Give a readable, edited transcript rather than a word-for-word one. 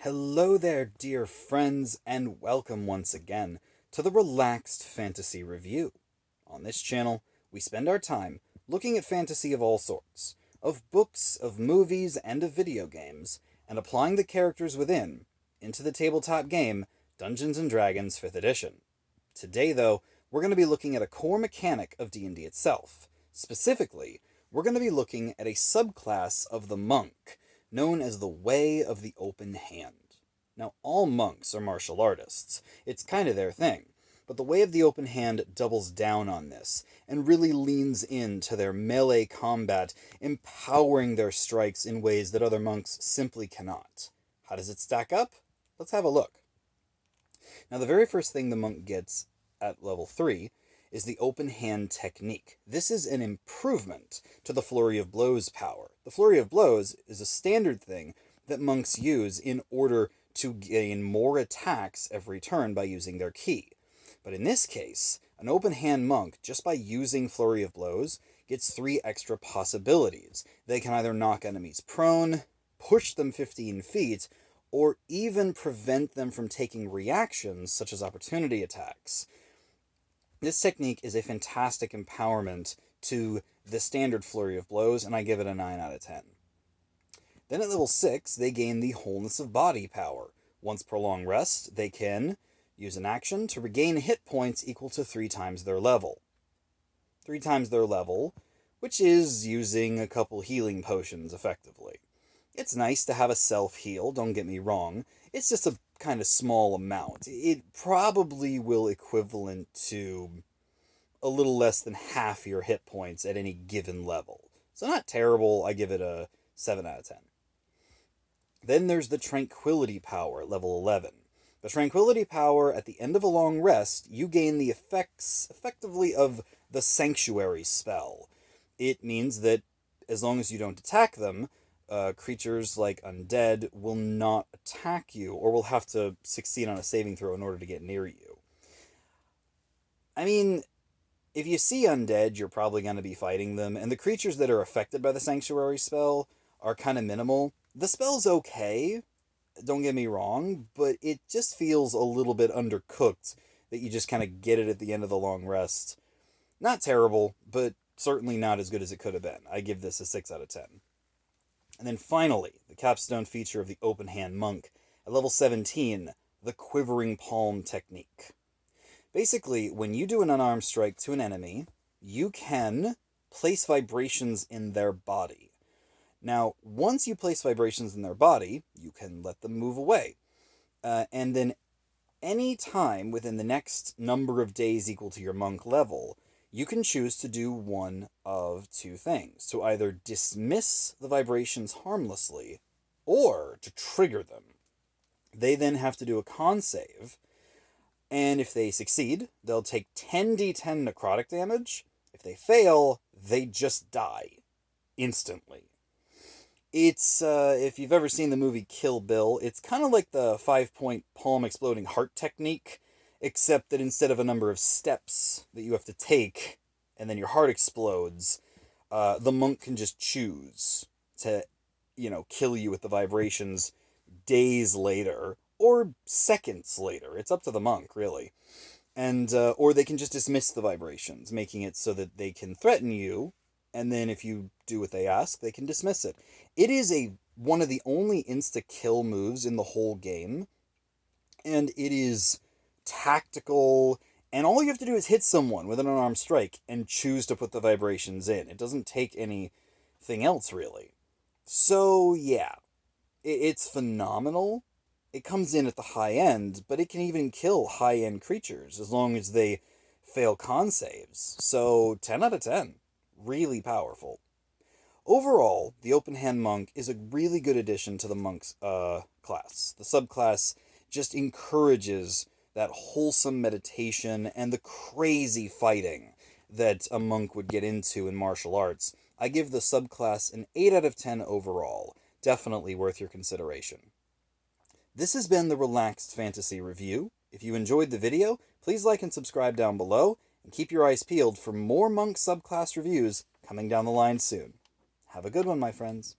Hello there, dear friends, and welcome once again to the Relaxed Fantasy Review. On this channel, we spend our time looking at fantasy of all sorts, of books, of movies, and of video games, and applying the characters within into the tabletop game Dungeons & Dragons 5th edition. Today, though, we're going to be looking at a core mechanic of D&D itself. Specifically, we're going to be looking at a subclass of the monk, known as the Way of the Open Hand. Now, all monks are martial artists. It's kind of their thing. But the Way of the Open Hand doubles down on this, and really leans into their melee combat, empowering their strikes in ways that other monks simply cannot. How does it stack up? Let's have a look. Now, the very first thing the monk gets at level 3 is the Open Hand technique. This is an improvement to the Flurry of Blows power. The Flurry of Blows is a standard thing that monks use in order to gain more attacks every turn by using their ki. But in this case, an Open Hand monk, just by using Flurry of Blows, gets 3 extra possibilities. They can either knock enemies prone, push them 15 feet, or even prevent them from taking reactions such as opportunity attacks. This technique is a fantastic empowerment to the standard Flurry of Blows, and I give it a 9 out of 10. Then at level 6, they gain the Wholeness of Body power. Once per long rest, they can use an action to regain hit points equal to 3 times their level. 3 times their level, which is using a couple healing potions effectively. It's nice to have a self-heal, don't get me wrong. It's just a kind of small amount. It probably will equivalent to a little less than half your hit points at any given level. So not terrible, I give it a 7 out of 10. Then there's the Tranquility power at level 11. The Tranquility power, at the end of a long rest, you gain the effects, effectively, of the Sanctuary spell. It means that as long as you don't attack them, creatures like undead will not attack you, or will have to succeed on a saving throw in order to get near you. I mean, if you see undead, you're probably going to be fighting them, and the creatures that are affected by the Sanctuary spell are kind of minimal. The spell's okay, don't get me wrong, but it just feels a little bit undercooked that you just kind of get it at the end of the long rest. Not terrible, but certainly not as good as it could have been. I give this a 6 out of 10. And then finally, the capstone feature of the Open Hand monk, at level 17, the Quivering Palm technique. Basically, when you do an unarmed strike to an enemy, you can place vibrations in their body. Now, once you place vibrations in their body, you can let them move away. And then any time within the next number of days equal to your monk level, you can choose to do one of 2 things. To either dismiss the vibrations harmlessly, or to trigger them. They then have to do a con save, and if they succeed, they'll take 10d10 necrotic damage. If they fail, they just die. Instantly. It's, if you've ever seen the movie Kill Bill, it's kind of like the 5-point palm exploding heart technique, except that instead of a number of steps that you have to take, and then your heart explodes, the monk can just choose to, kill you with the vibrations days later, or seconds later. It's up to the monk, really. And, or they can just dismiss the vibrations, making it so that they can threaten you, and then if you do what they ask, they can dismiss it. It is one of the only insta-kill moves in the whole game, and it is tactical, and all you have to do is hit someone with an unarmed strike and choose to put the vibrations in. It doesn't take anything else, really. So, yeah, it's phenomenal. It comes in at the high end, but it can even kill high-end creatures as long as they fail con saves. So, 10 out of 10. Really powerful. Overall, the Open Hand monk is a really good addition to the monk's class. The subclass just encourages that wholesome meditation and the crazy fighting that a monk would get into in martial arts. I give the subclass an 8 out of 10 overall. Definitely worth your consideration. This has been the Relaxed Fantasy Review. If you enjoyed the video, please like and subscribe down below, and keep your eyes peeled for more monk subclass reviews coming down the line soon. Have a good one, my friends.